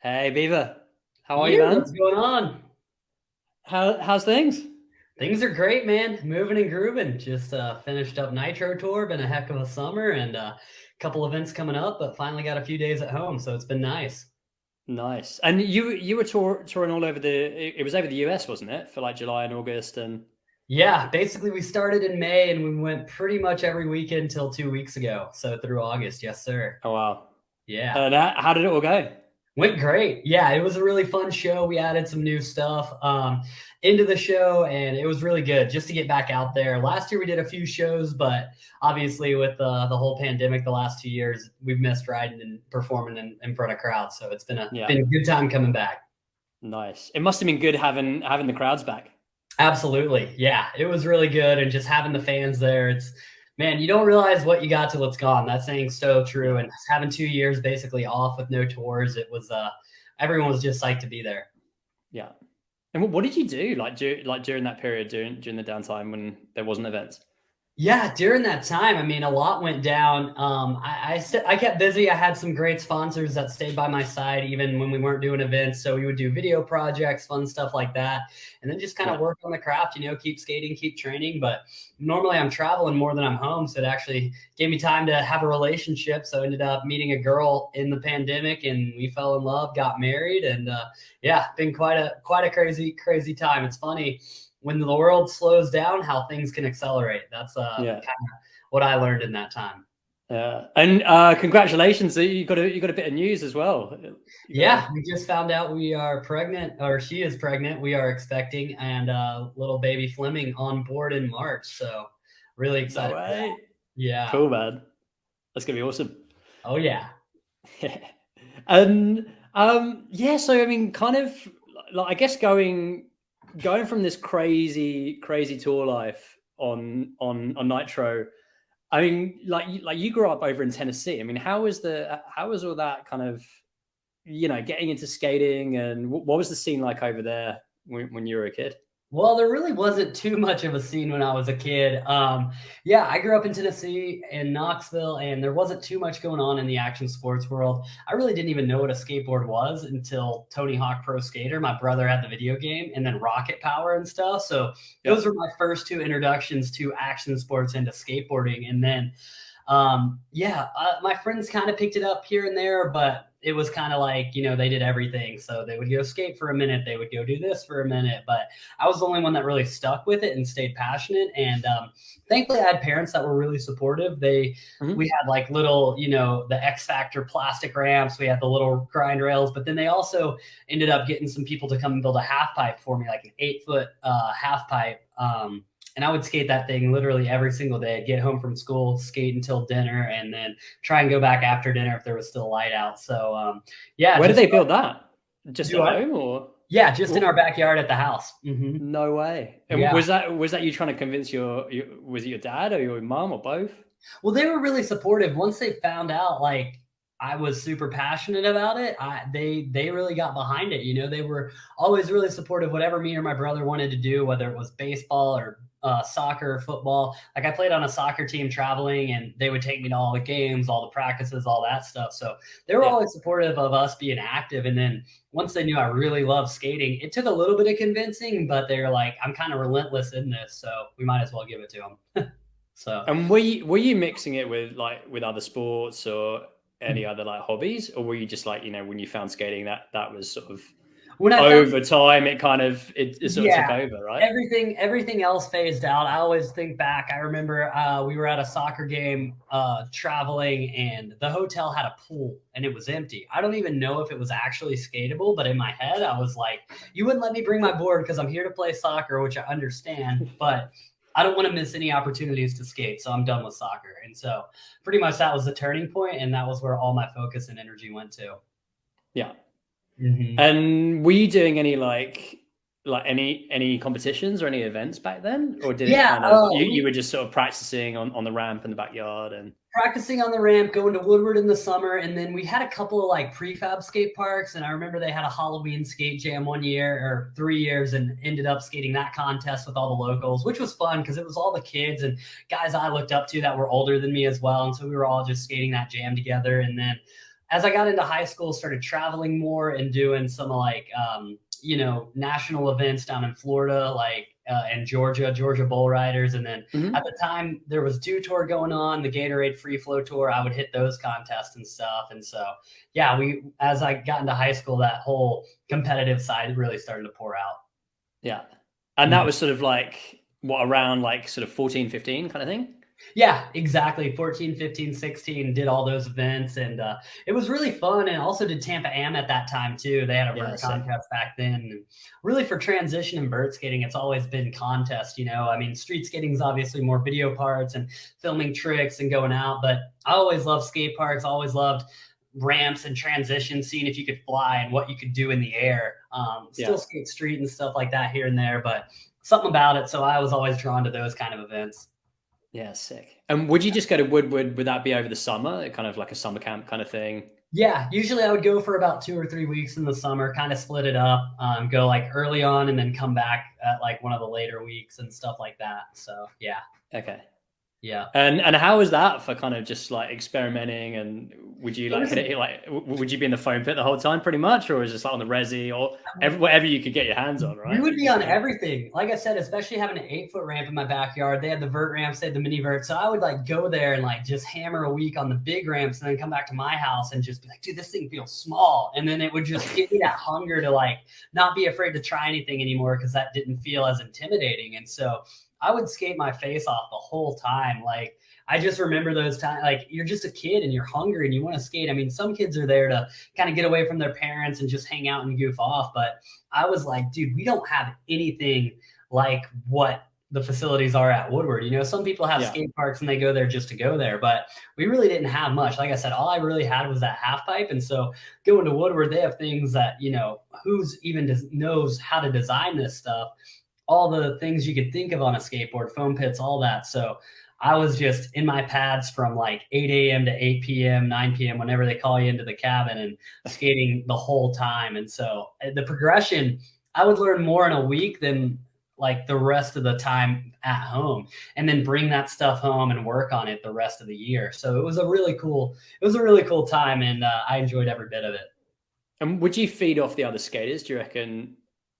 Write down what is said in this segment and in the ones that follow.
Hey Beaver, how are you, Yeah, what's man? going on? How's things? Things are great, man. Moving and grooving. Just finished up Nitro Tour. Been a heck of a summer and a couple events coming up, but finally got a few days at home, so it's been nice. Nice. And you were touring all over it was over the US, wasn't it? For like July and August and Yeah, basically we started in May and we went pretty much every weekend till 2 weeks ago. So through August, yes, sir. oh wow. Yeah. And how did it all go? Went great. Yeah, it was a really fun show. We added some new stuff into the show, and it was really good just to get back out there. Last year we did a few shows, but obviously with the whole pandemic, the last 2 years we've missed riding and performing in front of crowds. So it's been a Yeah, been a good time coming back. nice. It must have been good having the crowds back. Absolutely, yeah, it was really good, and just having the fans there. It's man, you don't realize what you got till it's gone. That saying's so true. Yeah. And having 2 years basically off with no tours, it was everyone was just psyched to be there. Yeah. And what did you do during that period during the downtime when there wasn't events? Yeah, during that time, I mean, a lot went down. I kept busy. I had some great sponsors that stayed by my side even when we weren't doing events. So we would do video projects, fun stuff like that, and then just kind of Yeah. work on the craft. Keep skating, keep training. But normally I'm traveling more than I'm home, so it actually gave me time to have a relationship. So I ended up meeting a girl in the pandemic, and we fell in love, got married, and yeah, been quite a crazy time. It's funny when the world slows down, how things can accelerate. That's Yeah. kind of what I learned in that time. Yeah. And congratulations. You got a bit of news as well. Yeah, we just found out we are pregnant, or she is pregnant. We are expecting, and little baby Fleming on board in March. So really No excited for that. way. Yeah. Cool, man. That's gonna be awesome. Oh yeah. And yeah, so I mean, kind of like I guess going from this crazy tour life on Nitro. I mean, like you grew up over in Tennessee. I mean, how was all that kind of getting into skating, and what was the scene like over there when you were a kid? Well, there really wasn't too much of a scene when I was a kid. Yeah, I grew up in Tennessee in Knoxville, and there wasn't too much going on in the action sports world. I really didn't even know what a skateboard was until Tony Hawk Pro Skater. My brother had the video game, and then Rocket Power and stuff. So Yeah. those were my first two introductions to action sports and to skateboarding. And then, yeah, my friends kind of picked it up here and there, but it was kind of like, they did everything. So they would go skate for a minute, they would go do this for a minute, but I was the only one that really stuck with it and stayed passionate. And thankfully, I had parents that were really supportive. Mhm. We had like little, the X Factor plastic ramps. We had the little grind rails, but then they also ended up getting some people to come and build a half pipe for me, like an 8-foot half pipe. And I would skate that thing literally every single day. I'd get home from school, skate until dinner, and then try and go back after dinner if there was still light out. So yeah. Where did they build that? Just Do at I? home, or? Yeah, just in our backyard at the house. No way. And Yeah. was that you trying to convince was it your dad or your mom or both? Well, they were really supportive. Once they found out, like, I was super passionate about it, they really got behind it. They were always really supportive. Whatever me or my brother wanted to do, whether it was baseball or soccer or football. Like, I played on a soccer team traveling, and they would take me to all the games, all the practices, all that stuff. So they were Yeah. always supportive of us being active. And then once they knew I really loved skating, it took a little bit of convincing, but they were like, I'm kind of relentless in this, so we might as well give it to them. So. And were you mixing it with other sports or any other like hobbies, or were you just like, when you found skating that was sort of When I found over time it sort of took over, right? everything else phased out. I always think back. I remember we were at a soccer game traveling, and the hotel had a pool and it was empty. I don't even know if it was actually skatable, but in my head I was like, you wouldn't let me bring my board because I'm here to play soccer, which I understand, but I don't want to miss any opportunities to skate, so I'm done with soccer. And so pretty much that was the turning point, and that was where all my focus and energy went to. Yeah. Mm-hmm. And were you doing any like any competitions or any events back then, or did it Yeah, kind of you were just sort of practicing on the ramp in the backyard and practicing on the ramp, going to Woodward in the summer, and then we had a couple of like prefab skate parks. And I remember they had a Halloween skate jam 1 year or 3 years, and ended up skating that contest with all the locals, which was fun because it was all the kids and guys I looked up to that were older than me as well. And so we were all just skating that jam together. And then as I got into high school, started traveling more and doing some like, national events down in Florida, like and Georgia Bull Riders. And then at the time there was Dew Tour going on, the Gatorade Free Flow Tour. I would hit those contests and stuff. And so, yeah, as I got into high school, that whole competitive side really started to pour out. Yeah. And that was sort of like around like sort of 14, 15 kind of thing? Yeah, exactly. 14, 15, 16, did all those events. And it was really fun. And also did Tampa Am at that time too. They had a vert contest back then. And really for transition and vert skating, it's always been contest, I mean, street skating is obviously more video parts and filming tricks and going out. But I always loved skate parks, always loved ramps and transition, seeing if you could fly and what you could do in the air. Still skate street and stuff like that here and there, but something about it. So I was always drawn to those kind of events. Yeah, sick. And would you just go to Woodward? Would that be over the summer, kind of like a summer camp kind of thing? Yeah, usually I would go for about 2 or 3 weeks in the summer, kind of split it up, go like early on and then come back at like one of the later weeks and stuff like that. So yeah. Okay. Yeah. And how was that for kind of just like experimenting? And would you like hit it, like would you be in the foam pit the whole time pretty much, or is it like on the resi or whatever you could get your hands on, right? We would be on everything. Like I said, especially having an 8-foot ramp in my backyard. They had the vert ramps, they had the mini vert. So I would like go there and like just hammer a week on the big ramps and then come back to my house and just be like, dude, this thing feels small. And then it would just give me that hunger to like not be afraid to try anything anymore, because that didn't feel as intimidating. And so I would skate my face off the whole time. Like, I just remember those times, like you're just a kid and you're hungry and you want to skate. I mean, some kids are there to kind of get away from their parents and just hang out and goof off. But I was like, dude, we don't have anything like what the facilities are at Woodward. Some people have skate parks and they go there just to go there, but we really didn't have much. Like I said, all I really had was that half pipe. And so going to Woodward, they have things that, who's even knows how to design this stuff. All the things you could think of on a skateboard, foam pits, all that. So I was just in my pads from like 8 a.m. to 8 p.m., 9 p.m., whenever they call you into the cabin, and skating the whole time. And so the progression, I would learn more in a week than like the rest of the time at home, and then bring that stuff home and work on it the rest of the year. So it was a really cool time. And I enjoyed every bit of it. And would you feed off the other skaters? Do you reckon?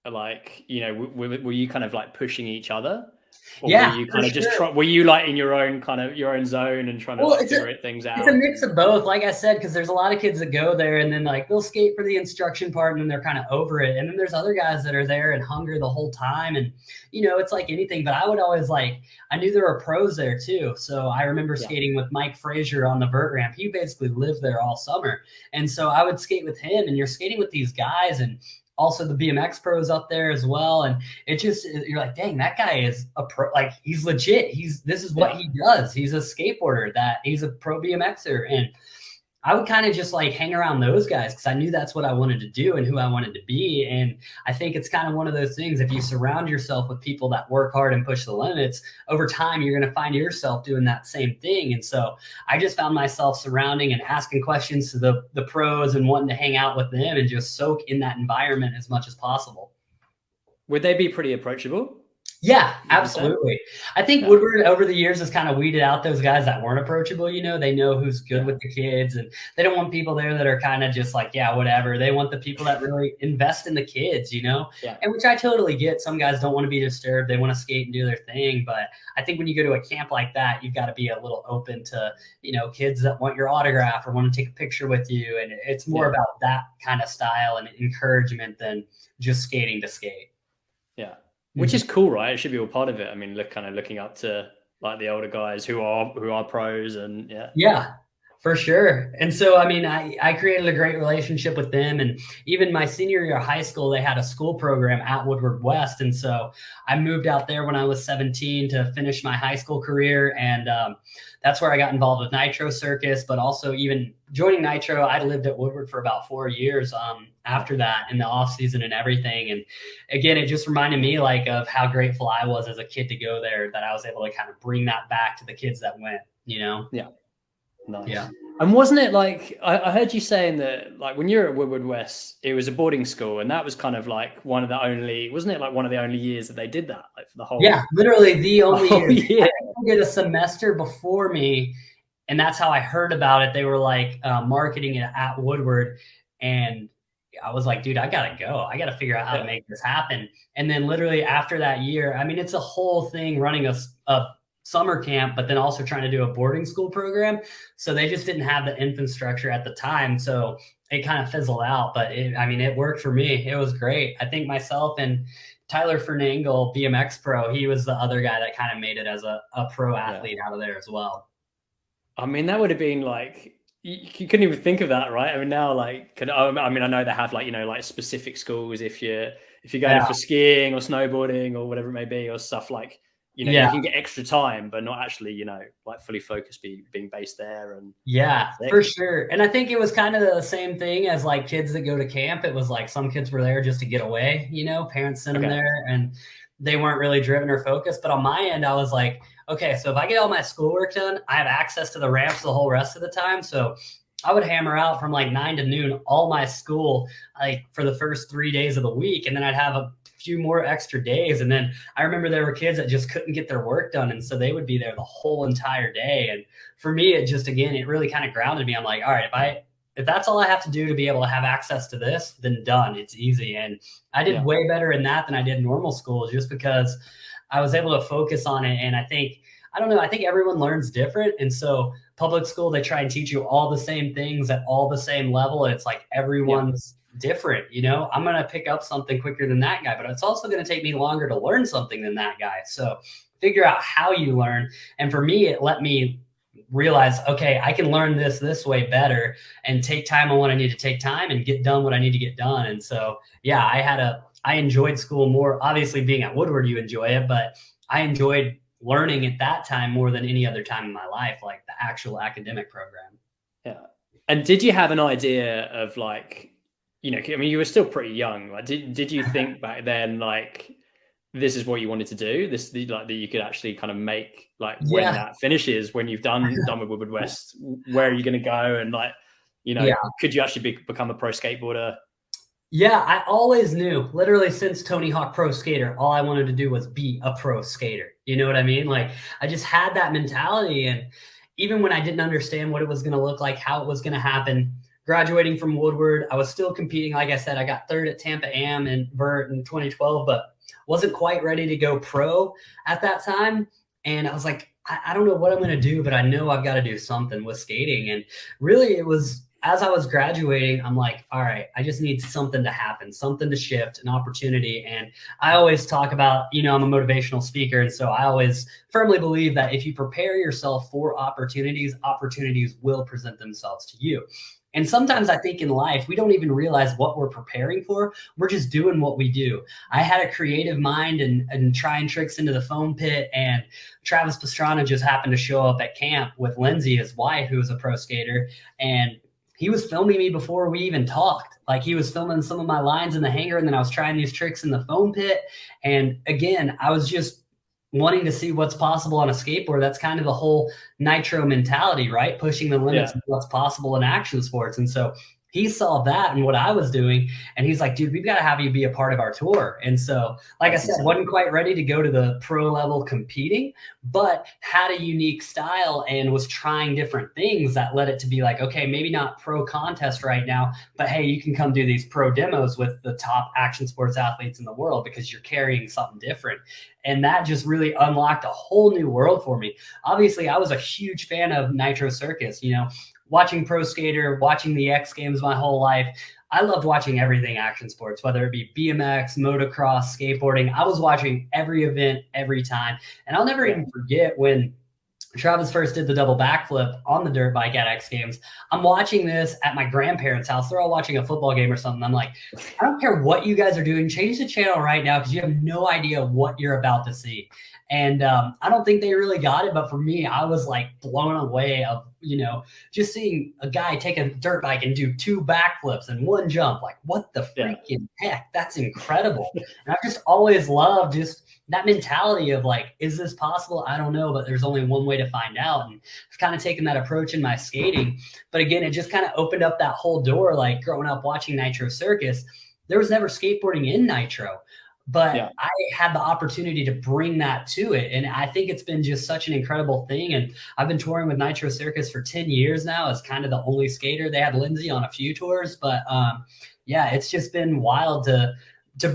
Like, were you kind of like pushing each other? Or yeah, were you kind of just were you like in your own zone and trying to figure things out? It's a mix of both, like I said, because there's a lot of kids that go there and then like they'll skate for the instruction part and then they're kind of over it. And then there's other guys that are there and hungry the whole time. And, it's like anything, but I would always I knew there were pros there too. So I remember skating with Mike Frazier on the vert ramp. He basically lived there all summer. And so I would skate with him, and you're skating with these guys, and also the BMX pros up there as well. And it just, you're like, dang, that guy is a pro, like he's legit. This is what he does. He's a skateboarder, he's a pro BMXer. And I would kind of just like hang around those guys because I knew that's what I wanted to do and who I wanted to be. And I think it's kind of one of those things, if you surround yourself with people that work hard and push the limits, over time, you're going to find yourself doing that same thing. And so I just found myself surrounding and asking questions to the pros and wanting to hang out with them and just soak in that environment as much as possible. Would they be pretty approachable? Yeah, absolutely. I think Woodward over the years has kind of weeded out those guys that weren't approachable. They know who's good with the kids, and they don't want people there that are kind of just like, yeah, whatever. They want the people that really invest in the kids, and which I totally get. Some guys don't want to be disturbed. They want to skate and do their thing. But I think when you go to a camp like that, you've got to be a little open to, kids that want your autograph or want to take a picture with you. And it's more about that kind of style and encouragement than just skating to skate. Yeah. Which is cool, right? It should be all part of it. I mean, looking up to like the older guys who are pros, and yeah, for sure. And so, I mean, I created a great relationship with them, and even my senior year of high school, they had a school program at Woodward West, and so I moved out there when I was 17 to finish my high school career, and that's where I got involved with Nitro Circus, but also even joining Nitro, I lived at Woodward for about 4 years after that in the off season and everything. And again, it just reminded me of how grateful I was as a kid to go there, that I was able to kind of bring that back to the kids that went, Yeah. Nice. Yeah. And wasn't it like, I heard you saying that like when you were at Woodward West, it was a boarding school, and that was kind of like one of the only years that they did that, like for the whole. Yeah, literally the only year. I did a semester before me and that's how I heard about it. They were like marketing it at Woodward, and I was like, dude, I gotta go. I gotta figure out how to make this happen. And then literally after that year, I mean, it's a whole thing running a summer camp, but then also trying to do a boarding school program. So they just didn't have the infrastructure at the time. So it kind of fizzled out, but I mean, it worked for me. It was great. I think myself and Tyler Fernangle, BMX pro, he was the other guy that kind of made it as a pro athlete out of there as well. I mean, that would have been like, you couldn't even think of that, right? I mean, now like, I mean, I know they have like, you know, like specific schools if you're going for skiing or snowboarding or whatever it may be, or stuff like, you know, you can get extra time, but not actually, you know, like fully focused being based there. And for sure. And I think it was kind of the same thing as like kids that go to camp. It was like some kids were there just to get away, you know, parents sent them there and they weren't really driven or focused. But on my end, I was like, okay, so if I get all my schoolwork done, I have access to the ramps the whole rest of the time. So I would hammer out from like 9 to noon all my school, like for the first 3 days of the week. And then I'd have a few more extra days. And then I remember there were kids that just couldn't get their work done. And so they would be there the whole entire day. And for me, it just, again, it really kind of grounded me. I'm like, all right, if that's all I have to do to be able to have access to this, then done. It's easy. And I did way better in that than I did normal school, just because I was able to focus on it. And I think everyone learns different. And so public school, they try and teach you all the same things at all the same level. And it's like everyone's different, you know. I'm going to pick up something quicker than that guy, but it's also going to take me longer to learn something than that guy. So figure out how you learn. And for me, it let me realize, okay, I can learn this way better and take time on what I need to take time and get done what I need to get done. And so, yeah, I enjoyed school more. Obviously being at Woodward, you enjoy it, but I enjoyed learning at that time more than any other time in my life, like the actual academic program. Yeah. And did you have an idea of like, you know, I mean, you were still pretty young. Like, did you think back then, like, this is what you wanted to do? Like that you could actually kind of make, like, when that finishes, when you've done with Woodward West, where are you going to go? And like, you know, could you actually become a pro skateboarder? Yeah, I always knew, literally since Tony Hawk Pro Skater, all I wanted to do was be a pro skater. You know what I mean? Like, I just had that mentality. And even when I didn't understand what it was going to look like, how it was going to happen, graduating from Woodward, I was still competing. Like I said, I got third at Tampa Am and Vert in 2012, but wasn't quite ready to go pro at that time. And I was like, I don't know what I'm going to do, but I know I've got to do something with skating. And really it was, as I was graduating, I'm like, all right, I just need something to happen, something to shift, an opportunity. And I always talk about, you know, I'm a motivational speaker. And so I always firmly believe that if you prepare yourself for opportunities, opportunities will present themselves to you. And sometimes I think in life, we don't even realize what we're preparing for. We're just doing what we do. I had a creative mind and trying tricks into the foam pit. And Travis Pastrana just happened to show up at camp with Lindsay, his wife, who was a pro skater. And he was filming me before we even talked. Like, he was filming some of my lines in the hangar, and then I was trying these tricks in the foam pit. And again, I was just wanting to see what's possible on a skateboard. That's kind of the whole Nitro mentality, right? Pushing the limits of what's possible in action sports. And so he saw that and what I was doing, and he's like, dude, we've got to have you be a part of our tour. And so, like I said, wasn't quite ready to go to the pro level competing, but had a unique style and was trying different things that led it to be like, okay, maybe not pro contest right now, but hey, you can come do these pro demos with the top action sports athletes in the world because you're carrying something different. And that just really unlocked a whole new world for me. Obviously, I was a huge fan of Nitro Circus, you know, watching Pro Skater, watching the X Games my whole life. I loved watching everything action sports, whether it be BMX, motocross, skateboarding. I was watching every event every time. And I'll never even forget when Travis first did the double backflip on the dirt bike at X Games. I'm watching this at my grandparents' house. They're all watching a football game or something. I'm like, I don't care what you guys are doing. Change the channel right now because you have no idea what you're about to see. And I don't think they really got it. But for me, I was like blown away of, you know, just seeing a guy take a dirt bike and do 2 backflips and 1 jump. Like, what the freaking heck? That's incredible. And I've just always loved just that mentality of like, is this possible? I don't know, but there's only one way to find out. And I've kind of taken that approach in my skating. But again, it just kind of opened up that whole door. Like growing up watching Nitro Circus, there was never skateboarding in Nitro. but I had the opportunity to bring that to it. And I think it's been just such an incredible thing. And I've been touring with Nitro Circus for 10 years now as kind of the only skater. They had Lindsay on a few tours, but yeah, it's just been wild to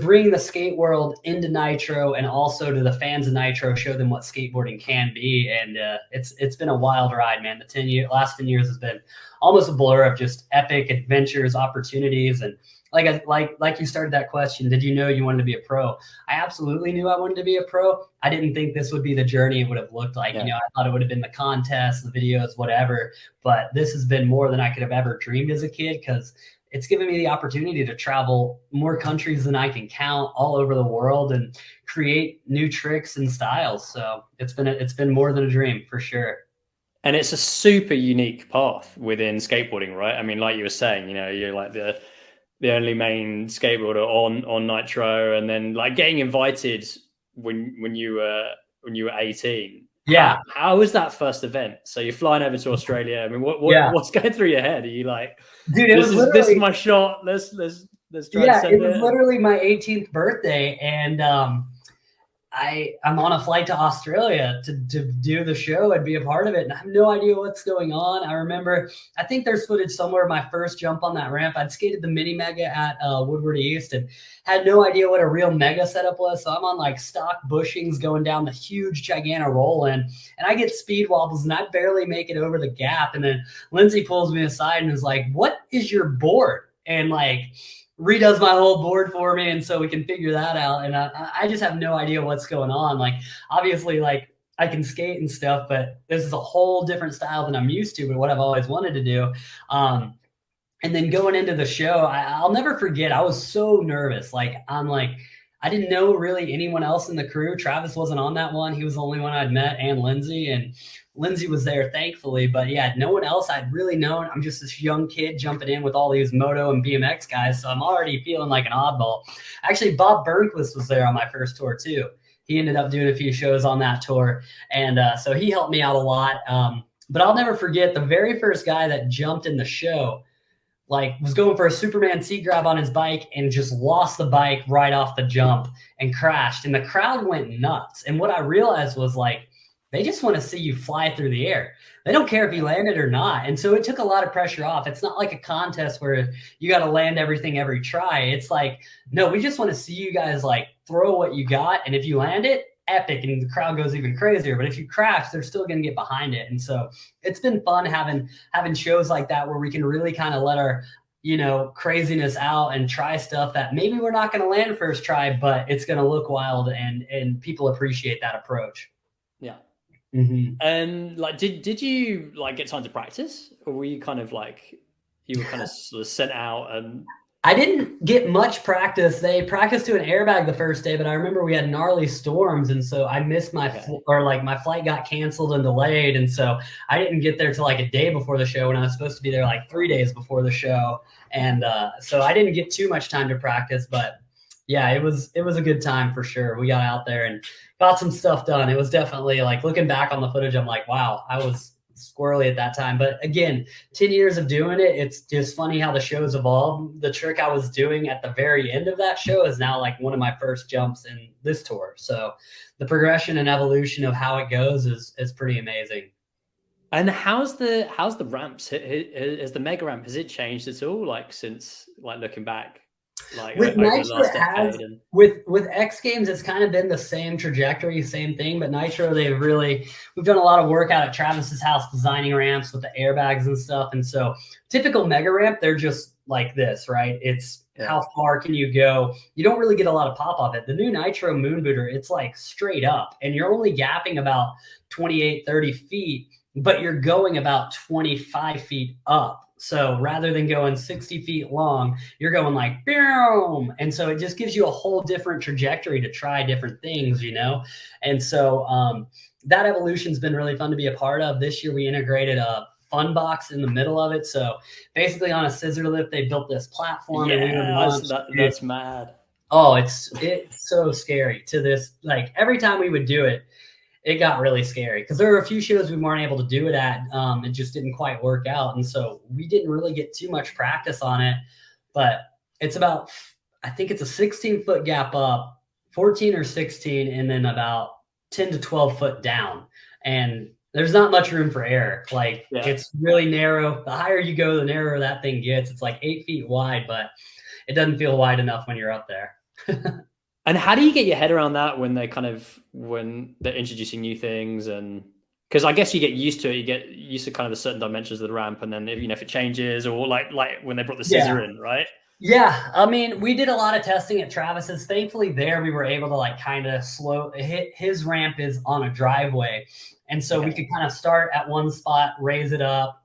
bring the skate world into Nitro and also to the fans of Nitro, show them what skateboarding can be. And it's been a wild ride, man. The last 10 years has been almost a blur of just epic adventures, opportunities. And like you started that question, did you know you wanted to be a pro? I absolutely knew I wanted to be a pro. I didn't think this would be the journey it would have looked like. You know, I thought it would have been the contests, the videos, whatever. But this has been more than I could have ever dreamed as a kid, because it's given me the opportunity to travel more countries than I can count all over the world and create new tricks and styles. So it's been more than a dream, for sure. And it's a super unique path within skateboarding, right? I mean, like you were saying, you know, you're like the only main skateboarder on Nitro, and then like getting invited when you were 18. Yeah. How was that first event? So you're flying over to Australia. I mean, what's going through your head? Are you like, dude, this is my shot. Let's try to send it. It was literally my 18th birthday, and I'm on a flight to Australia to do the show and be a part of it. And I have no idea what's going on. I remember, I think there's footage somewhere of my first jump on that ramp. I'd skated the mini mega at Woodward East and had no idea what a real mega setup was. So I'm on like stock bushings going down the huge gigantic roll in, and I get speed wobbles and I barely make it over the gap. And then Lindsay pulls me aside and is like, "What is your board?" And like, redoes my whole board for me, and so we can figure that out. And I just have no idea what's going on. Like, obviously, like, I can skate and stuff, but this is a whole different style than I'm used to, but what I've always wanted to do. And then going into the show, I'll never forget, I was so nervous. Like, I didn't know really anyone else in the crew. Travis wasn't on that one. He was the only one I'd met, and Lindsay. And Lindsay was there, thankfully. But yeah, no one else I'd really known. I'm just this young kid jumping in with all these moto and BMX guys. So I'm already feeling like an oddball. Actually, Bob Burnquist was there on my first tour too. He ended up doing a few shows on that tour. And so he helped me out a lot. But I'll never forget the very first guy that jumped in the show, like, was going for a Superman seat grab on his bike and just lost the bike right off the jump and crashed. And the crowd went nuts. And what I realized was, like, they just want to see you fly through the air. They don't care if you landed or not. And so it took a lot of pressure off. It's not like a contest where you got to land everything every try. It's like, no, we just want to see you guys like throw what you got. And if you land it, epic, and the crowd goes even crazier. But if you crash, they're still going to get behind it. And so it's been fun having shows like that where we can really kind of let our, you know, craziness out and try stuff that maybe we're not going to land first try, but it's going to look wild, and people appreciate that approach. Yeah. Mm-hmm. And like, did you like get time to practice, or were you kind of like, you were kind of sort of sent out? And I didn't get much practice. They practiced to an airbag the first day, but I remember we had gnarly storms, and so I missed my my flight got canceled and delayed, and so I didn't get there till like a day before the show when I was supposed to be there like 3 days before the show, and so I didn't get too much time to practice. But yeah, it was a good time for sure. We got out there and got some stuff done. It was definitely, like, looking back on the footage, I'm like, wow, I was squirrely at that time. But again, 10 years of doing it, it's just funny how the show's evolved. The trick I was doing at the very end of that show is now like one of my first jumps in this tour. So the progression and evolution of how it goes is pretty amazing. And how's the ramps? Has the mega ramp, has it changed at all? Like, since, like, looking back? Like, with Nitro, it has. With X Games, it's kind of been the same trajectory, same thing. But Nitro, we've done a lot of work out at Travis's house designing ramps with the airbags and stuff. And so typical mega ramp, they're just like this, right? It's how far can you go? You don't really get a lot of pop off it. The new Nitro Moon Booter, it's like straight up, and you're only gapping about 28, 30 feet, but you're going about 25 feet up. So rather than going 60 feet long, you're going like boom. And so it just gives you a whole different trajectory to try different things, you know? And so that evolution's been really fun to be a part of. This year we integrated a fun box in the middle of it. So basically on a scissor lift, they built this platform. Yeah, that's mad. Oh, it's so scary to this. Like, every time we would do it, it got really scary because there were a few shows we weren't able to do it at. It just didn't quite work out. And so we didn't really get too much practice on it, but it's about, I think it's a 16-foot gap up, 14 or 16, and then about 10 to 12 foot down. And there's not much room for error. Like it's really narrow. The higher you go, the narrower that thing gets. It's like 8 feet wide, but it doesn't feel wide enough when you're up there. And how do you get your head around that when they're introducing new things? And because I guess you get used to it, you get used to kind of the certain dimensions of the ramp, and then if it changes, or like when they brought the scissor in, right? Yeah, I mean, we did a lot of testing at Travis's. Thankfully, there we were able to like kind of his ramp is on a driveway, and so we could kind of start at one spot, raise it up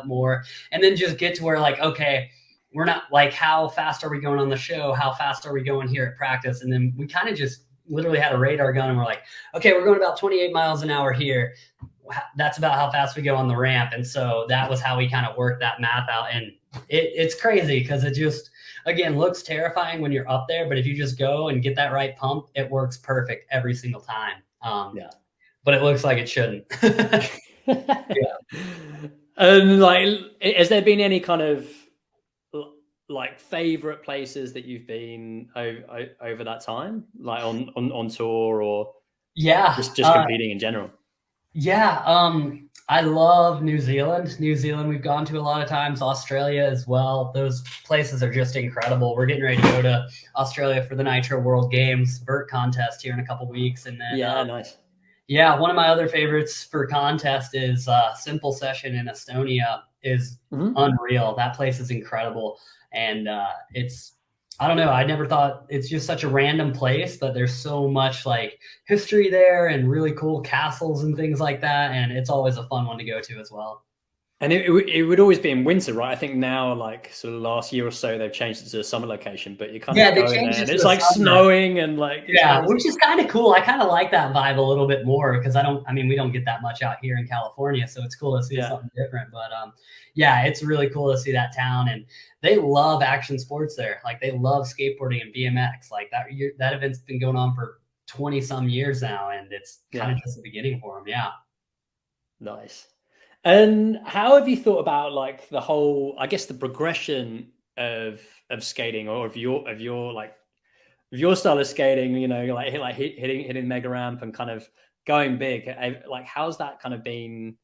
more, and then just get to where like, okay, we're not like, how fast are we going on the show? How fast are we going here at practice? And then we kind of just literally had a radar gun, and we're like, okay, we're going about 28 miles an hour here. That's about how fast we go on the ramp. And so that was how we kind of worked that math out. And it's crazy because it just, again, looks terrifying when you're up there, but if you just go and get that right pump, it works perfect every single time. But it looks like it shouldn't. Like, has there been any kind of like favorite places that you've been over that time, like on tour, or just competing in general? I love New Zealand. We've gone to a lot of times. Australia as well. Those places are just incredible. We're getting ready to go to Australia for the Nitro World Games vert contest here in a couple weeks, and then nice. Yeah, one of my other favorites for contest is Simple Session in Estonia. Is unreal. That place is incredible. And I don't know, I never thought, it's just such a random place, but there's so much like history there and really cool castles and things like that. And it's always a fun one to go to as well. And it would always be in winter, right? I think now, like sort of last year or so, they've changed it to a summer location, but you kind of go in there and it's like snowing and like, which is kind of cool. I kind of like that vibe a little bit more because we don't get that much out here in California. So it's cool to see something different, but it's really cool to see that town, and they love action sports there. Like they love skateboarding and BMX. Like that event's been going on for 20 some years now, and it's kind of just the beginning for them. Yeah. Nice. And how have you thought about like the whole, I guess, the progression of skating, or of your style of skating, like hitting mega ramp and kind of going big? Like, how's that kind of been?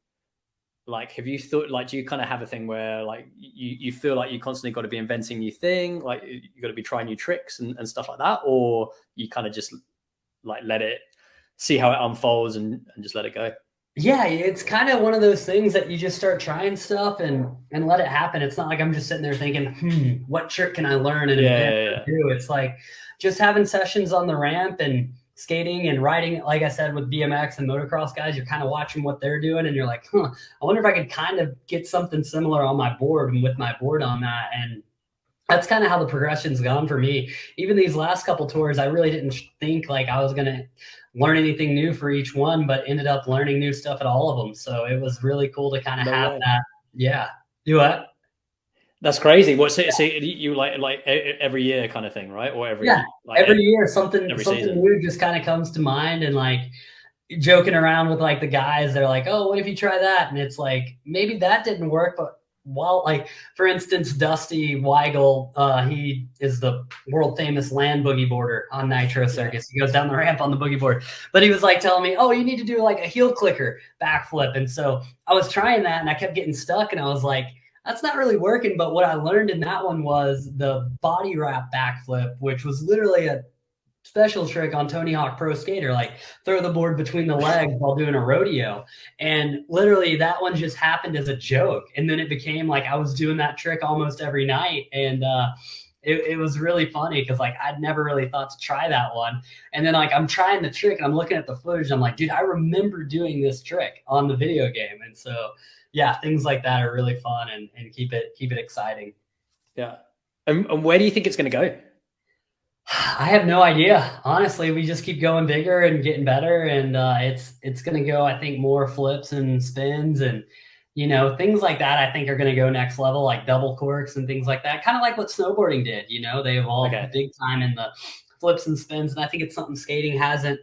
Like, have you thought, like, do you kind of have a thing where like you feel like you constantly got to be inventing new thing, like you got to be trying new tricks and stuff like that, or you kind of just like let it see how it unfolds and just let it go? Yeah, it's kind of one of those things that you just start trying stuff and let it happen. It's not like I'm just sitting there thinking, what trick can I learn and do? It's like just having sessions on the ramp and skating and riding. Like I said, with BMX and motocross guys, you're kind of watching what they're doing, and you're like, I wonder if I could kind of get something similar on my board and with my board on that. And that's kind of how the progression's gone for me. Even these last couple tours, I really didn't think like I was going to learn anything new for each one, but ended up learning new stuff at all of them. So it was really cool to kind of have that. Yeah. Do what? That's crazy. What, so you like every year kind of thing, right? Or every year something new just kind of comes to mind, and like joking around with like the guys, they're like, oh, what if you try that? And it's like, maybe that didn't work, but like for instance, Dusty Weigel, he is the world famous land boogie boarder on Nitro Circus. He goes down the ramp on the boogie board, but he was like telling me, oh, you need to do like a heel clicker backflip. And so I was trying that and I kept getting stuck, and I was like, that's not really working. But what I learned in that one was the body wrap backflip, which was literally a special trick on Tony Hawk Pro Skater, like throw the board between the legs while doing a rodeo. And literally that one just happened as a joke. And then it became like I was doing that trick almost every night. And it was really funny because like I'd never really thought to try that one. And then like I'm trying the trick and I'm looking at the footage. I'm like, dude, I remember doing this trick on the video game. And so, yeah, things like that are really fun and keep it exciting. Yeah. And where do you think it's going to go? I have no idea. Honestly, we just keep going bigger and getting better. And it's going to go, I think, more flips and spins and, things like that, I think are going to go next level, like double corks and things like that. Kind of like what snowboarding did, they evolved big time in the flips and spins. And I think it's something skating hasn't.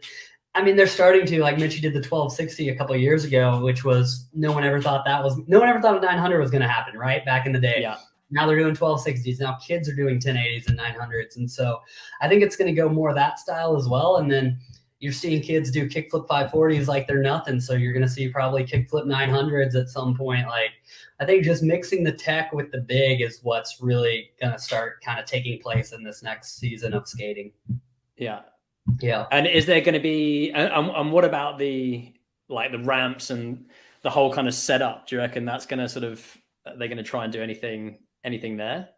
I mean, they're starting to, like Mitchie did the 1260 a couple of years ago, which was, no one ever thought a 900 was going to happen, right? Back in the day. Yeah. Now they're doing 1260s. Now kids are doing 1080s and 900s. And so I think it's going to go more of that style as well. And then you're seeing kids do kickflip 540s like they're nothing. So you're going to see probably kickflip 900s at some point. Like, I think just mixing the tech with the big is what's really going to start kind of taking place in this next season of skating. Yeah. Yeah. And is there going to be, and what about the ramps and the whole kind of setup? Do you reckon that's going to sort of, they're going to try and do anything there?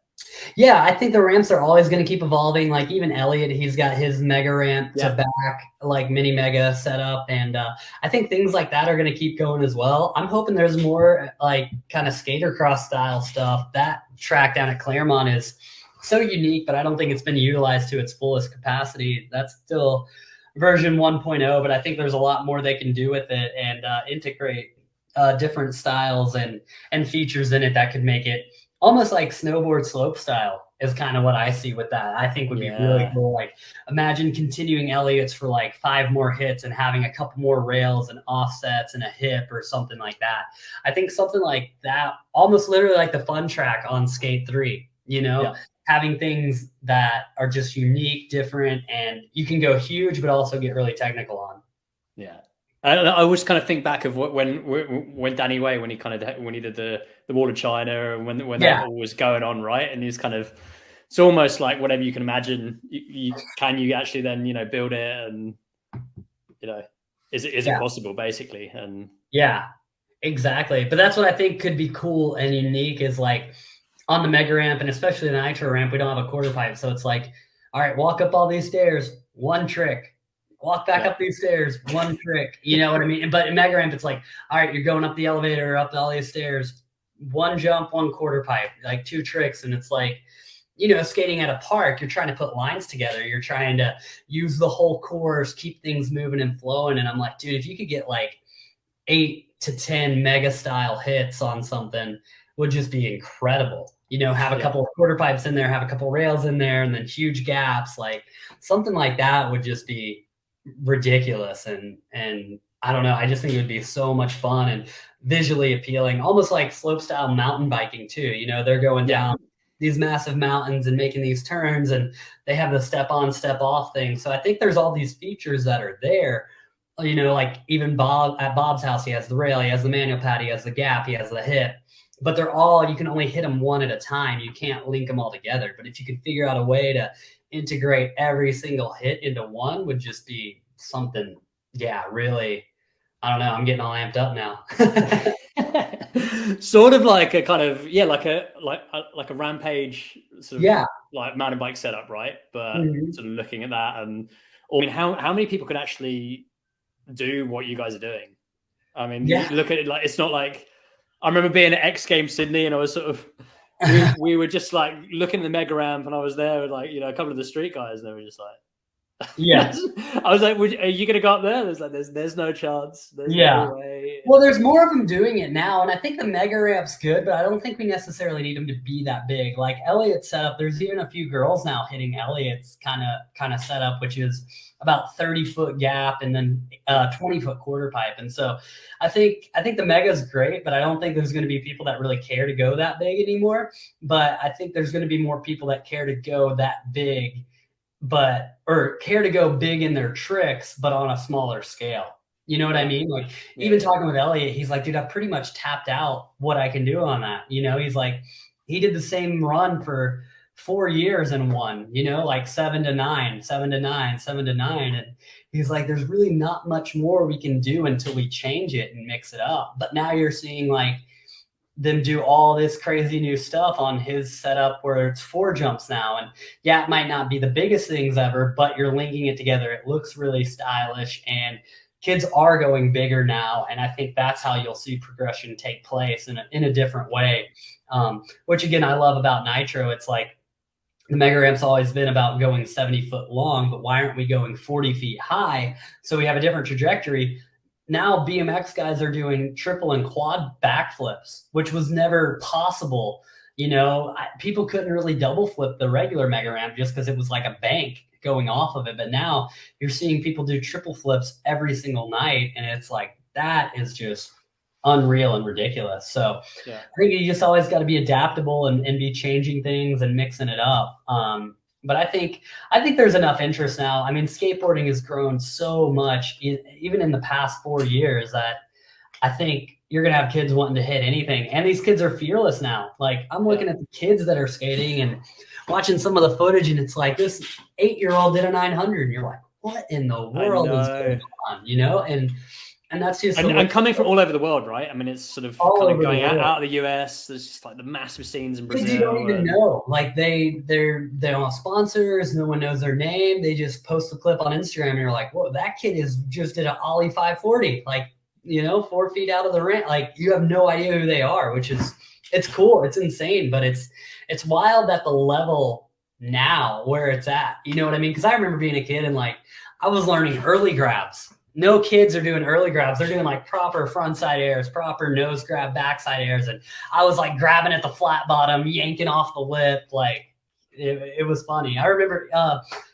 Yeah, I think the ramps are always going to keep evolving. Like even Elliot, he's got his mega ramp to back, like mini mega setup. And I think things like that are going to keep going as well. I'm hoping there's more like kind of skater cross style stuff. That track down at Claremont is so unique, but I don't think it's been utilized to its fullest capacity. That's still version 1.0, but I think there's a lot more they can do with it and integrate different styles and features in it that could make it almost like snowboard slope style is kind of what I see with that. I think would be really cool. Like imagine continuing Elliot's for like 5 more hits and having a couple more rails and offsets and a hip or something like that. I think something like that, almost literally like the fun track on Skate 3, you know, having things that are just unique, different, and you can go huge, but also get really technical on. Yeah. I always kind of think back of when Danny Way, when he did the Wall of China, and when that all was going on, right? And he's kind of, it's almost like whatever you can imagine, you actually then, you know, build it, and you know, is it possible basically? And yeah, exactly. But that's what I think could be cool and unique is like on the mega ramp, and especially the Nitro ramp, we don't have a quarter pipe, so it's like, all right, walk up all these stairs, one trick. Walk back up these stairs, one trick. You know what I mean? But in mega ramp, it's like, all right, you're going up the elevator, up all these stairs, one jump, one quarter pipe, like 2 tricks. And it's like, you know, skating at a park, you're trying to put lines together. You're trying to use the whole course, keep things moving and flowing. And I'm like, dude, if you could get like 8 to 10 mega style hits on something, would just be incredible. You know, have a couple of quarter pipes in there, have a couple rails in there, and then huge gaps. Like something like that would just be ridiculous. And I don't know, I just think it would be so much fun and visually appealing, almost like slope style mountain biking too. You know, they're going down these massive mountains and making these turns, and they have the step on, step off thing. So I think there's all these features that are there. You know, like even Bob at Bob's house, he has the rail, he has the manual pad, he has the gap, he has the hip, but they're all, you can only hit them one at a time. You can't link them all together. But if you could figure out a way to integrate every single hit into one, would just be something, really, I don't know, I'm getting all amped up now. Sort of like a kind of like a rampage sort of like mountain bike setup, right? But sort of looking at that, and I mean, how many people could actually do what you guys are doing? I mean, you look at it, like it's not like, I remember being at X Games Sydney, and I was sort of we were just like looking at the mega ramp, and I was there with like, you know, a couple of the street guys, and they were just like, I was like, are you gonna go up there? There's like, there's no chance. There's no way. Well, there's more of them doing it now, and I think the mega ramp's good, but I don't think we necessarily need them to be that big. Like Elliot's setup, there's even a few girls now hitting Elliot's kind of setup, which is about 30-foot gap and then 20-foot quarter pipe. And so I think the mega's great, but I don't think there's going to be people that really care to go that big anymore. But I think there's going to be more people that care to go that big, or care to go big in their tricks, but on a smaller scale. You know what I mean? Like even talking with Elliot, he's like, dude, I've pretty much tapped out what I can do on that. You know, he's like, he did the same run for 4 years and won, you know, like 7 to 9, 7 to 9, 7 to 9. And he's like, there's really not much more we can do until we change it and mix it up. But now you're seeing like them do all this crazy new stuff on his setup where it's 4 jumps now. And it might not be the biggest things ever, but you're linking it together. It looks really stylish, and kids are going bigger now. And I think that's how you'll see progression take place in a different way. Which again, I love about Nitro. It's like the mega ramp's always been about going 70 foot long, but why aren't we going 40 feet high? So we have a different trajectory. Now BMX guys are doing triple and quad backflips, which was never possible. You know, people couldn't really double flip the regular mega ramp just because it was like a bank going off of it. But now you're seeing people do triple flips every single night. And it's like, that is just unreal and ridiculous. So Yeah. I think you just always got to be adaptable and be changing things and mixing it up. But I think there's enough interest now. I mean, skateboarding has grown so much, even in the past 4 years, that I think you're going to have kids wanting to hit anything. And these kids are fearless now. Like, I'm looking at the kids that are skating and watching some of the footage, and it's like this 8-year-old did a 900. And you're like, what in the world is going on? You know? And that's just and coming from all over the world, right? I mean, it's sort of all kind of going over out of the US. There's just like the massive scenes in Brazil. You don't even know. Like they don't have sponsors. No one knows their name. They just post a clip on Instagram, and you're like, whoa, that kid just did an ollie 540. Like, you know, 4 feet out of the ramp. Like, you have no idea who they are, which is, it's cool. It's insane, but it's wild at the level now where it's at. You know what I mean? Because I remember being a kid and like I was learning early grabs. No kids are doing early grabs. They're doing like proper front side airs, proper nose grab, backside airs. And I was like grabbing at the flat bottom, yanking off the lip. Like it was funny. I remember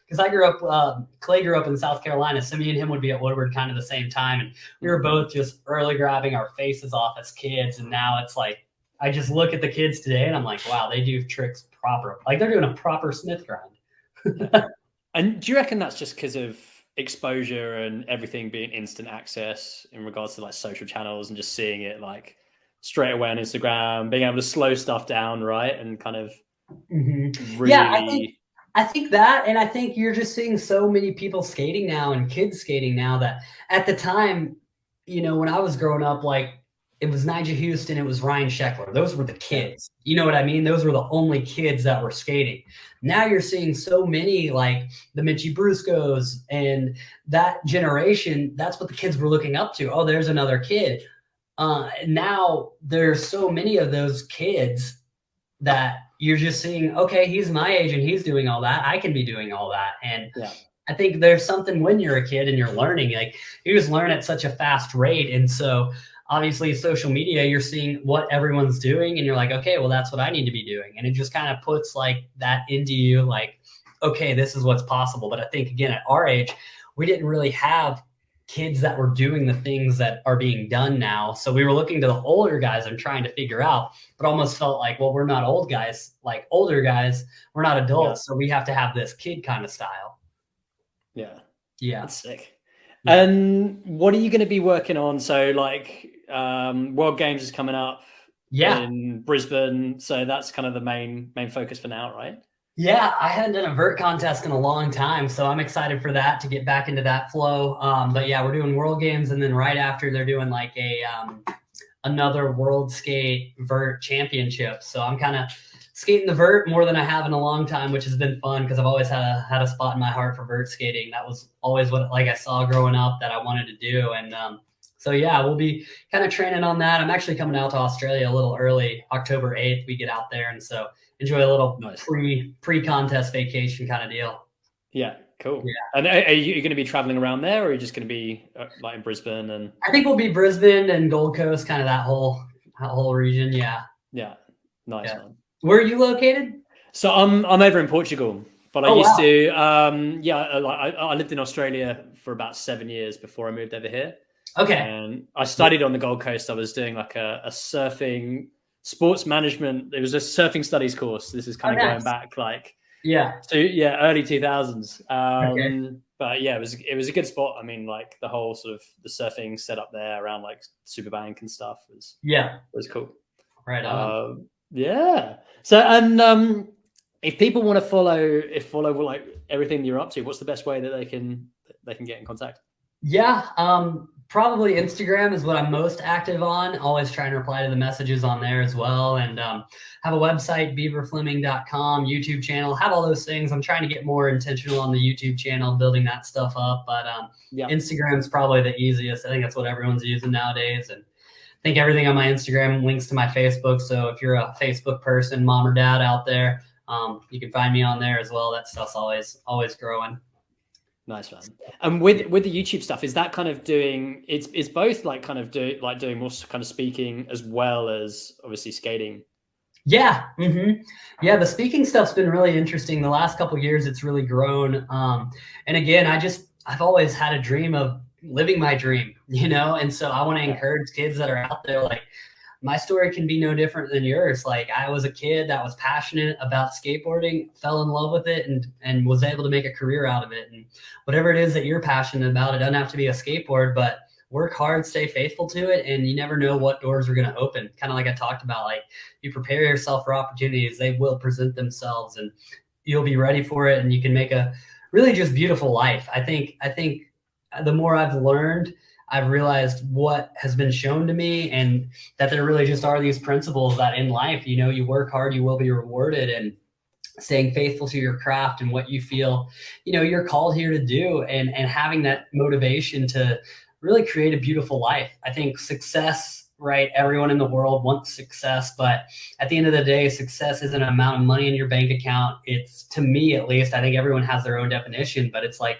because I grew up, Clay grew up in South Carolina. So me and him would be at Woodward kind of the same time. And we were both just early grabbing our faces off as kids. And now it's like, I just look at the kids today and I'm like, wow, they do tricks proper. Like they're doing a proper Smith grind. And do you reckon that's just because of exposure and everything being instant access in regards to like social channels and just seeing it like straight away on Instagram, being able to slow stuff down, right? And kind of really... Yeah, I think that, and I think you're just seeing so many people skating now and kids skating now that at the time, you know, when I was growing up, like it was Nigel Houston, it was Ryan Sheckler. Those were the kids. You know what I mean? Those were the only kids that were skating. Now you're seeing so many like the Mitchie Bruscos and that generation. That's what the kids were looking up to. Oh, there's another kid. Now there's so many of those kids that you're just seeing, okay, he's my age and he's doing all that. I can be doing all that. And I think there's something when you're a kid and you're learning, like you just learn at such a fast rate. And so obviously social media, you're seeing what everyone's doing and you're like, okay, well, that's what I need to be doing. And it just kind of puts like that into you, like, okay, this is what's possible. But I think again, at our age, we didn't really have kids that were doing the things that are being done now. So we were looking to the older guys and trying to figure out, but almost felt like, well, we're not old guys, like older guys, we're not adults. So we have to have this kid kind of style. Yeah. That's sick. And what are you going to be working on? So like World Games is coming up in Brisbane. So that's kind of the main focus for now, right? Yeah, I hadn't done a vert contest in a long time, so I'm excited for that to get back into that flow. But yeah, we're doing World Games, and then right after they're doing like a another World Skate Vert Championship. So I'm kind of skating the vert more than I have in a long time, which has been fun because I've always had a spot in my heart for vert skating. That was always what like I saw growing up that I wanted to do. And so yeah, we'll be kind of training on that. I'm actually coming out to Australia a little early, October 8th. We get out there, and so enjoy a little pre-contest vacation kind of deal. Yeah, cool. Yeah. And are you going to be traveling around there, or are you just going to be like in Brisbane? And I think we'll be Brisbane and Gold Coast, kind of that whole region. Yeah. Yeah. Nice, man. Where are you located? So I'm over in Portugal, but I used to, I lived in Australia for about 7 years before I moved over here. Okay. And I studied on the Gold Coast. I was doing like a surfing sports management. It was a surfing studies course. This is kind of going back like early 2000s. But yeah, it was a good spot. I mean, like the whole sort of the surfing setup there around like Superbank and stuff was cool. Right on. Yeah. So and if people want to follow like everything you're up to, what's the best way that they can get in contact? Yeah, probably Instagram is what I'm most active on. Always trying to reply to the messages on there as well. And have a website, beaverfleming.com, YouTube channel, have all those things. I'm trying to get more intentional on the YouTube channel, building that stuff up. But Instagram's probably the easiest. I think that's what everyone's using nowadays. And I think everything on my Instagram links to my Facebook. So if you're a Facebook person, mom or dad out there, you can find me on there as well. That stuff's always growing. Nice, man. And with the YouTube stuff, is that kind of doing, it's both like kind of doing more kind of speaking as well as obviously skating? Yeah. Yeah. The speaking stuff's been really interesting. The last couple of years, it's really grown. And again, I've always had a dream of living my dream, you know? And so I want to encourage kids that are out there, like, my story can be no different than yours. Like, I was a kid that was passionate about skateboarding, fell in love with it, and was able to make a career out of it. And whatever it is that you're passionate about, it doesn't have to be a skateboard, but work hard, stay faithful to it, and you never know what doors are going to open. Kind of like I talked about, like, you prepare yourself for opportunities, they will present themselves, and you'll be ready for it, and you can make a really just beautiful life. I think the more I've learned, I've realized what has been shown to me, and that there really just are these principles that in life, you know, you work hard, you will be rewarded, and staying faithful to your craft and what you feel, you know, you're called here to do, and having that motivation to really create a beautiful life. I think success, right? Everyone in the world wants success, but at the end of the day, success isn't an amount of money in your bank account. It's, to me at least, I think everyone has their own definition, but it's like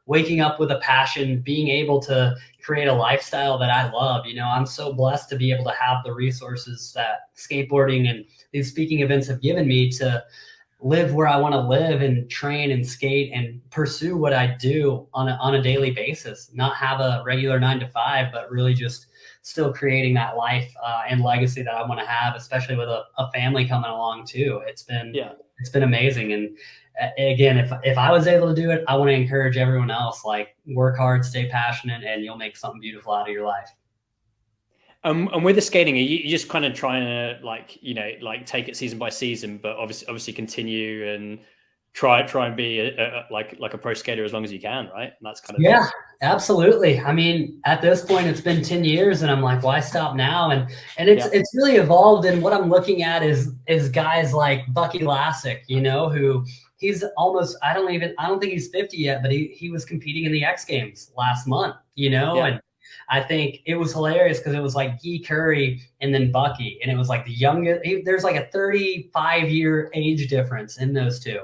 waking up with a passion, being able to create a lifestyle that I love. You know, I'm so blessed to be able to have the resources that skateboarding and these speaking events have given me to live where I want to live and train and skate and pursue what I do on a daily basis, not have a regular 9 to 5, but really just still creating that life and legacy that I want to have, especially with a family coming along too. It's been amazing. And again, if I was able to do it, I want to encourage everyone else, like, work hard, stay passionate, and you'll make something beautiful out of your life. And with the skating, are you just kind of trying to, like, you know, like, take it season by season, but obviously continue and try and be like a pro skater as long as you can, right? And that's kind of, yeah, absolutely. I mean, at this point, it's been 10 years, and I'm like, why stop now? And it's really evolved. And what I'm looking at is guys like Bucky Lasek, you know, who he's almost, I don't think he's 50 yet, but he was competing in the X Games last month, you know, and I think it was hilarious because it was like Guy Curry and then Bucky, and it was like the youngest. There's like a 35-year age difference in those two,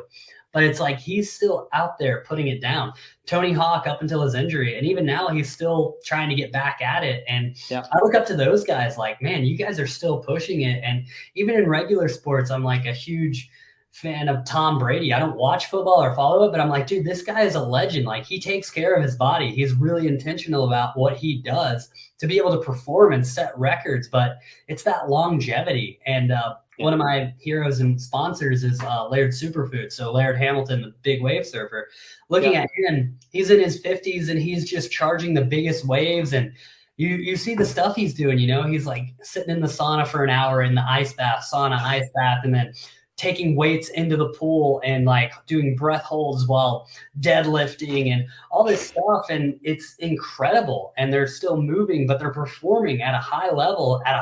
but it's like he's still out there putting it down. Tony Hawk, up until his injury, and even now he's still trying to get back at it. And I look up to those guys like, man, you guys are still pushing it. And even in regular sports, I'm like a huge fan of Tom Brady. I don't watch football or follow it, but I'm like, dude, this guy is a legend. Like, he takes care of his body. He's really intentional about what he does to be able to perform and set records, but it's that longevity. And one of my heroes and sponsors is Laird Superfood. So Laird Hamilton, the big wave surfer, looking at him, he's in his 50s and he's just charging the biggest waves. And you see the stuff he's doing, you know, he's like sitting in the sauna for an hour in the ice bath, and then taking weights into the pool and like doing breath holds while deadlifting and all this stuff. And it's incredible. And they're still moving, but they're performing at a high level at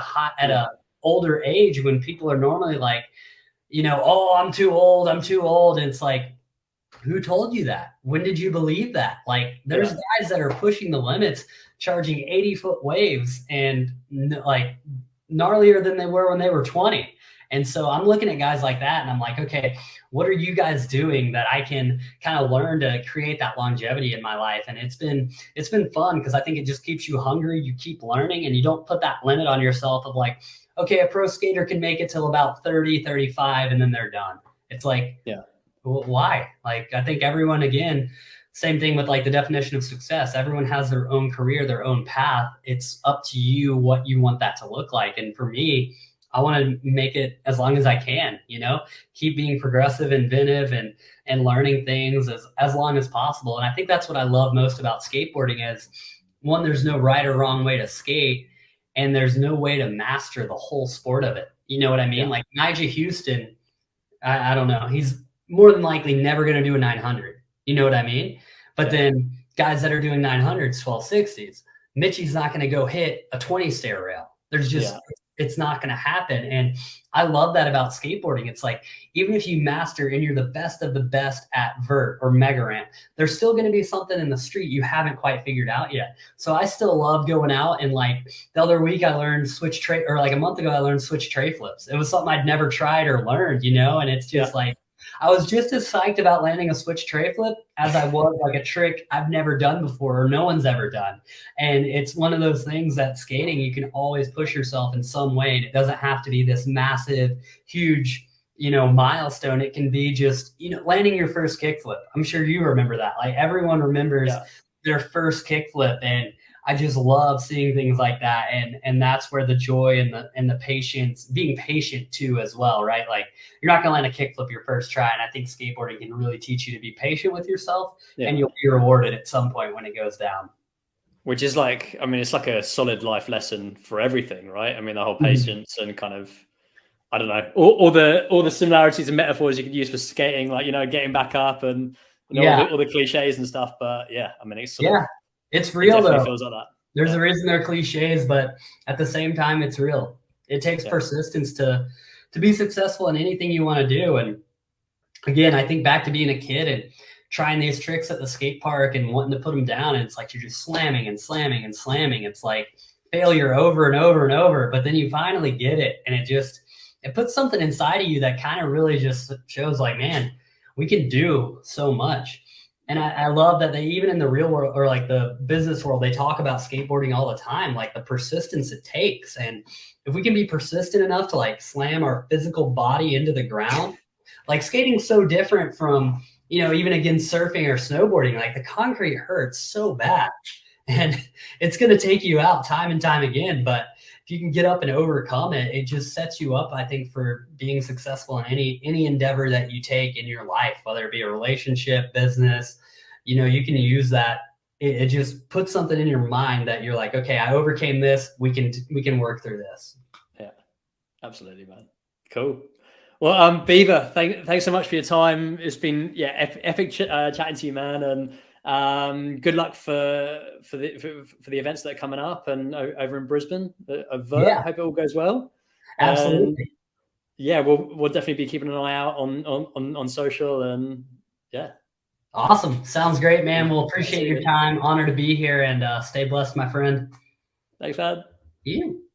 a older age, when people are normally like, you know, oh, I'm too old. And it's like, who told you that? When did you believe that? Like, there's guys that are pushing the limits, charging 80-foot waves and like gnarlier than they were when they were 20. And so I'm looking at guys like that and I'm like, okay, what are you guys doing that I can kind of learn to create that longevity in my life? And it's been fun because I think it just keeps you hungry. You keep learning and you don't put that limit on yourself of like, okay, a pro skater can make it till about 30, 35 and then they're done. It's like, well, why? Like, I think everyone, again, same thing with like the definition of success. Everyone has their own career, their own path. It's up to you what you want that to look like. And for me, I want to make it as long as I can, you know, keep being progressive, inventive, and learning things as long as possible. And I think that's what I love most about skateboarding is, one, there's no right or wrong way to skate, and there's no way to master the whole sport of it. You know what I mean? Like Nigel Houston, I don't know. He's more than likely never going to do a 900. You know what I mean? But then guys that are doing 900s, 1260s, Mitchie's not going to go hit a 20 stair rail. There's just, it's not going to happen. And I love that about skateboarding. It's like, even if you master and you're the best of the best at vert or mega ramp, there's still going to be something in the street you haven't quite figured out yet. So I still love going out, and like the other week I learned switch tray, or like a month ago I learned switch tray flips. It was something I'd never tried or learned, you know, and it's just like, I was just as psyched about landing a switch tray flip as I was like a trick I've never done before or no one's ever done. And it's one of those things that skating, you can always push yourself in some way. And it doesn't have to be this massive, huge, you know, milestone. It can be just, you know, landing your first kickflip. I'm sure you remember that. Like everyone remembers their first kickflip. And I just love seeing things like that. And that's where the joy and the patience, being patient too, as well, right? Like you're not going to land a kickflip your first try. And I think skateboarding can really teach you to be patient with yourself, and you'll be rewarded at some point when it goes down. Which is like, I mean, it's like a solid life lesson for everything, right? I mean, the whole patience and kind of, I don't know, all the similarities and metaphors you could use for skating, like, you know, getting back up and, you know, all the cliches and stuff. But yeah, I mean, it's sort of, it's real though. Feels like that. There's a reason they're cliches, but at the same time, it's real. It takes persistence to be successful in anything you want to do. And again, I think back to being a kid and trying these tricks at the skate park and wanting to put them down. And it's like, you're just slamming and slamming and slamming. It's like failure over and over and over, but then you finally get it. And it puts something inside of you that kind of really just shows like, man, we can do so much. And I love that they, even in the real world or like the business world, they talk about skateboarding all the time, like the persistence it takes. And if we can be persistent enough to like slam our physical body into the ground, like skating's so different from, you know, even against surfing or snowboarding, like the concrete hurts so bad and it's going to take you out time and time again. But if you can get up and overcome it, it just sets you up, I think, for being successful in any endeavor that you take in your life, whether it be a relationship, business. You know, you can use that. It just puts something in your mind that you're like, okay, I overcame this. We can work through this. Yeah, absolutely, man. Cool. Well, Beaver, thanks so much for your time. It's been epic chatting to you, man, and good luck for the events that are coming up and over in Brisbane. I hope it all goes well. Absolutely. We'll definitely be keeping an eye out on social, and Awesome. Sounds great, man. We'll appreciate your time. Honor to be here, and stay blessed, my friend. Thanks, man. You.